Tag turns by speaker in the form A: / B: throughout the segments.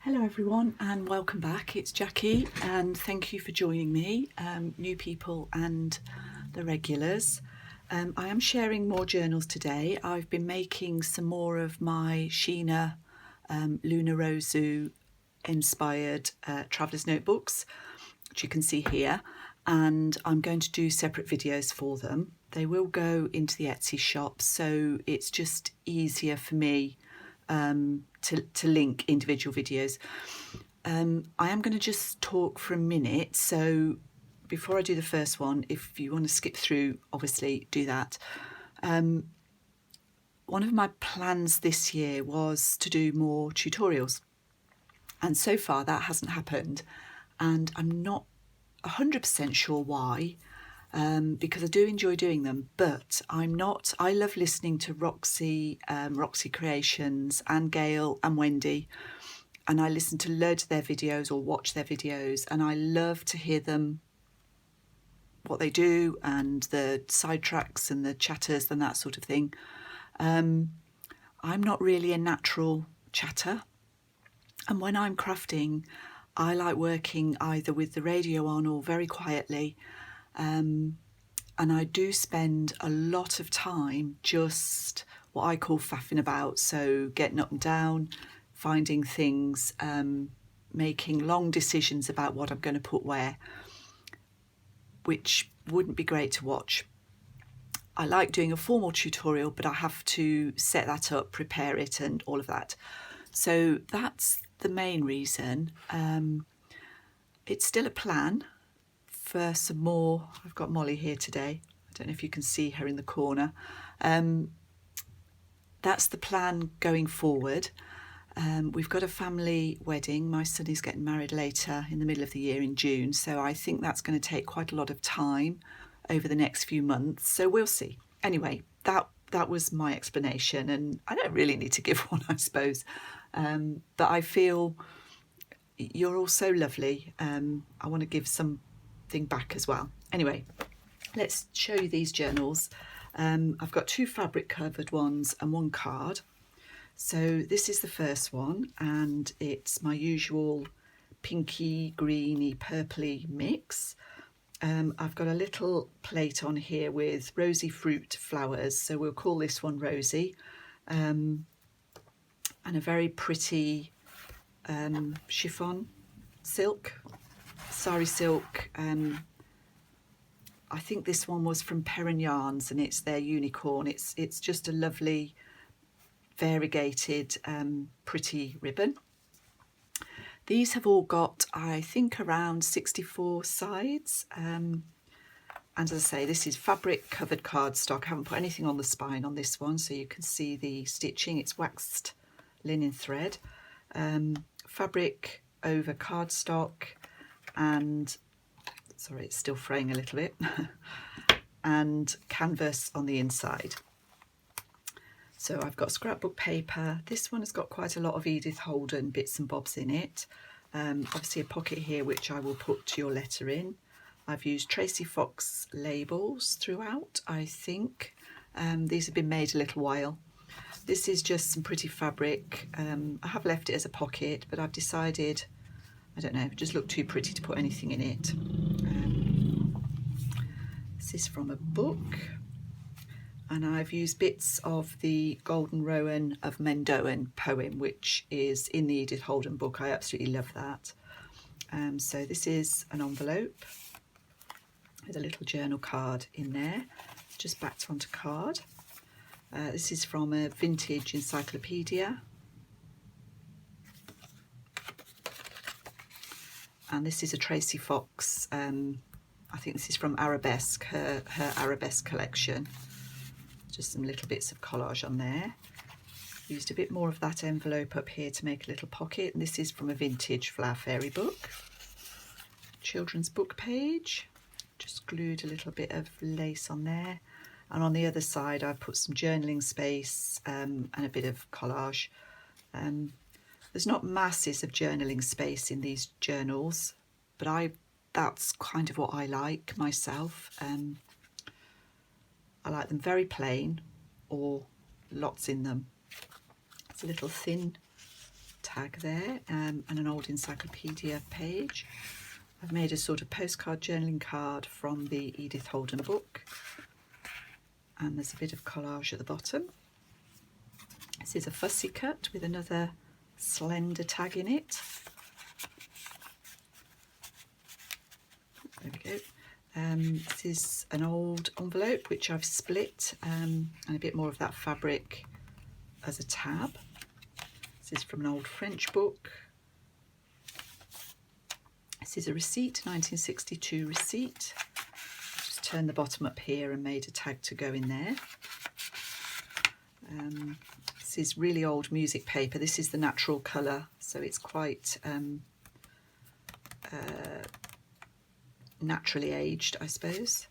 A: Hello everyone and welcome back. It's Jackie and thank you for joining me, new people and the regulars. I am sharing more journals today. I've been making some more of my Sheena Luna Rosu inspired traveller's notebooks, which you can see here, and I'm going to do separate videos for them. They will go into the Etsy shop, so it's just easier for me to link individual videos. I am going to just talk for a minute, so before I do the first one, if you want to skip through, obviously do that. One of my plans this year was to do more tutorials, and so far that hasn't happened, and I'm not 100% sure why. Because I do enjoy doing them, but I love listening to Roxy, Roxy Creations, and Gail and Wendy, and I listen to loads of their videos or watch their videos, and I love to hear them, what they do, and the sidetracks and the chatters and that sort of thing. I'm not really a natural chatter, and when I'm crafting, I like working either with the radio on or very quietly. And I do spend a lot of time just what I call faffing about, so getting up and down, finding things, making long decisions about what I'm going to put where, which wouldn't be great to watch. I like doing a formal tutorial, but I have to set that up, prepare it and all of that. So that's the main reason. It's still a plan for some more. I've got Molly here today. I don't know if you can see her in the corner. That's the plan going forward. We've got a family wedding. My son is getting married later in the middle of the year in June, so I think that's going to take quite a lot of time over the next few months, so we'll see. Anyway, that was my explanation, and I don't really need to give one, I suppose, but I feel you're all so lovely. I want to give something back as well. Anyway, let's show you these journals. I've got two fabric covered ones and one card. So this is the first one, and it's my usual pinky, greeny, purpley mix. I've got a little plate on here with rosy fruit flowers, so we'll call this one Rosie, and a very pretty chiffon silk, sari silk. I think this one was from Perrin Yarns, and it's their unicorn. It's just a lovely variegated pretty ribbon. These have all got, I think, around 64 sides, and as I say, this is fabric covered cardstock. I haven't put anything on the spine on this one, so you can see the stitching. It's waxed linen thread, fabric over cardstock, and sorry, it's still fraying a little bit, and canvas on the inside. So I've got scrapbook paper. This one has got quite a lot of Edith Holden bits and bobs in it. Obviously a pocket here which I will put your letter in. I've used Tracy Fox labels throughout, I think. These have been made a little while. This is just some pretty fabric. I have left it as a pocket, but I've decided, I don't know, it just looked too pretty to put anything in it. This is from a book, and I've used bits of the Golden Rowan of Mendoan poem, which is in the Edith Holden book. I absolutely love that. So this is an envelope with a little journal card in there, just backed onto card. This is from a vintage encyclopedia. And this is a Tracy Fox, I think this is from Arabesque, her Arabesque collection. Just some little bits of collage on there. Used a bit more of that envelope up here to make a little pocket, and this is from a vintage Flower Fairy book. Children's book page. Just glued a little bit of lace on there. And on the other side I've put some journaling space and a bit of collage. There's not masses of journaling space in these journals, but that's kind of what I like myself. I like them very plain or lots in them. It's a little thin tag there, and an old encyclopedia page. I've made a sort of postcard journaling card from the Edith Holden book, and there's a bit of collage at the bottom. This is a fussy cut with another slender tag in it. There we go. This is an old envelope which I've split, and a bit more of that fabric as a tab. This is from an old French book. This is a receipt, 1962 receipt. Just turned the bottom up here and made a tag to go in there. This is really old music paper. This is the natural colour, so it's quite naturally aged, I suppose.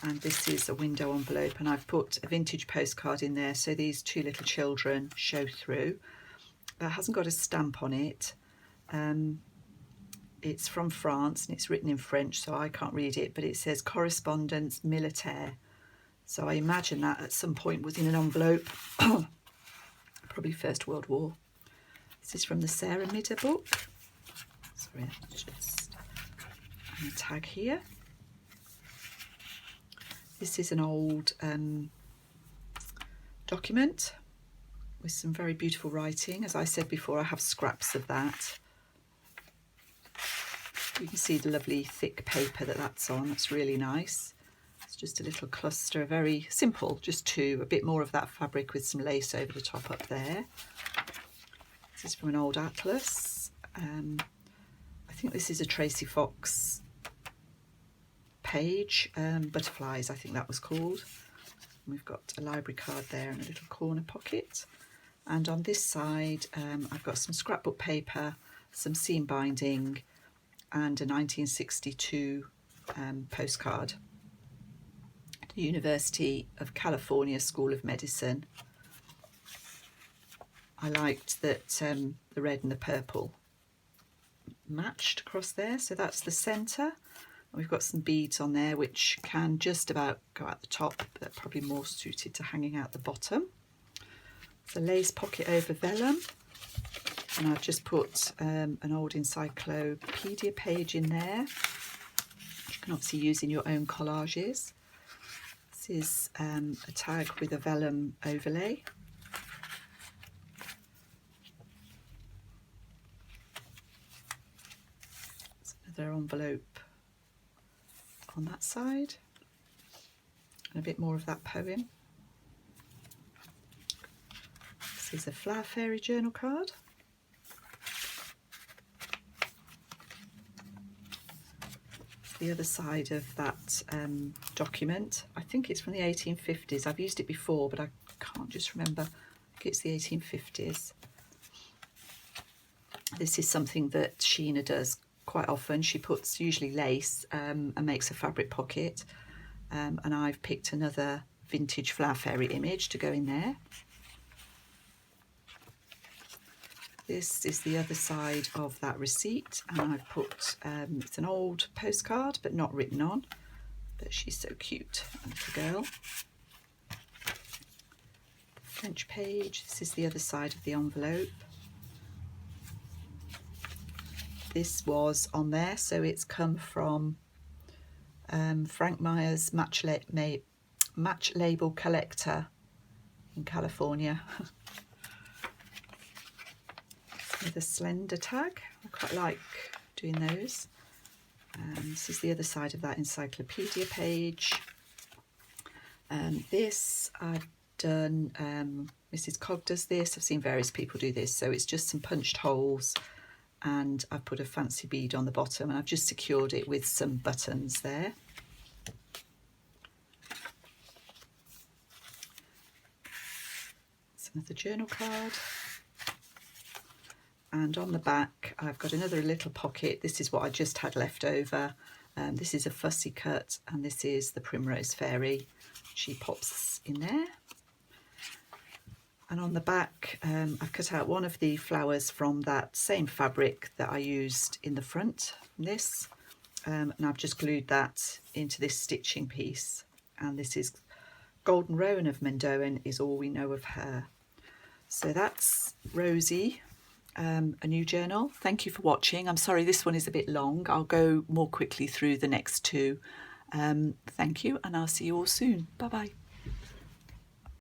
A: And this is a window envelope, and I've put a vintage postcard in there so these two little children show through. That hasn't got a stamp on it. It's from France and it's written in French, so I can't read it, but it says Correspondance Militaire. So I imagine that at some point was in an envelope, probably First World War. This is from the Sarah Midder book. Sorry, just a tag here. This is an old document with some very beautiful writing. As I said before, I have scraps of that. You can see the lovely thick paper that's on. That's really nice. It's just a little cluster, very simple, just two, a bit more of that fabric with some lace over the top up there. This is from an old atlas. I think this is a Tracy Fox page, Butterflies I think that was called. And we've got a library card there and a little corner pocket. And on this side I've got some scrapbook paper, some seam binding, and a 1962 postcard. The University of California School of Medicine. I liked that the red and the purple matched across there, so that's the centre. We've got some beads on there which can just about go out the top, but they're probably more suited to hanging out the bottom. It's a lace pocket over vellum, and I've just put an old encyclopedia page in there, which you can obviously use in your own collages. This is a tag with a vellum overlay. It's another envelope on that side, and a bit more of that poem. This is a Flower Fairy journal card. The other side of that document, I think it's from the 1850s. I've used it before, but I can't just remember. I think it's the 1850s. This is something that Sheena does quite often. She puts usually lace and makes a fabric pocket, and I've picked another vintage Flower Fairy image to go in there. This is the other side of that receipt, and I've put, it's an old postcard but not written on, but she's so cute, little girl. French page, this is the other side of the envelope. This was on there, so it's come from Frank Meyer's Match Label Collector in California. With a slender tag, I quite like doing those. This is the other side of that encyclopedia page. This I've done, Mrs. Cog does this, I've seen various people do this, so it's just some punched holes, and I've put a fancy bead on the bottom, and I've just secured it with some buttons there. It's another journal card. And on the back I've got another little pocket. This is what I just had left over. This is a fussy cut, and this is the Primrose Fairy. She pops in there. And on the back I've cut out one of the flowers from that same fabric that I used in the front, this, and I've just glued that into this stitching piece. And this is Golden Rowan of Mendoan is all we know of her. So that's Rosie. a new journal. Thank you for watching. I'm sorry this one is a bit long. I'll go more quickly through the next two. Thank you, and I'll see you all soon. Bye bye.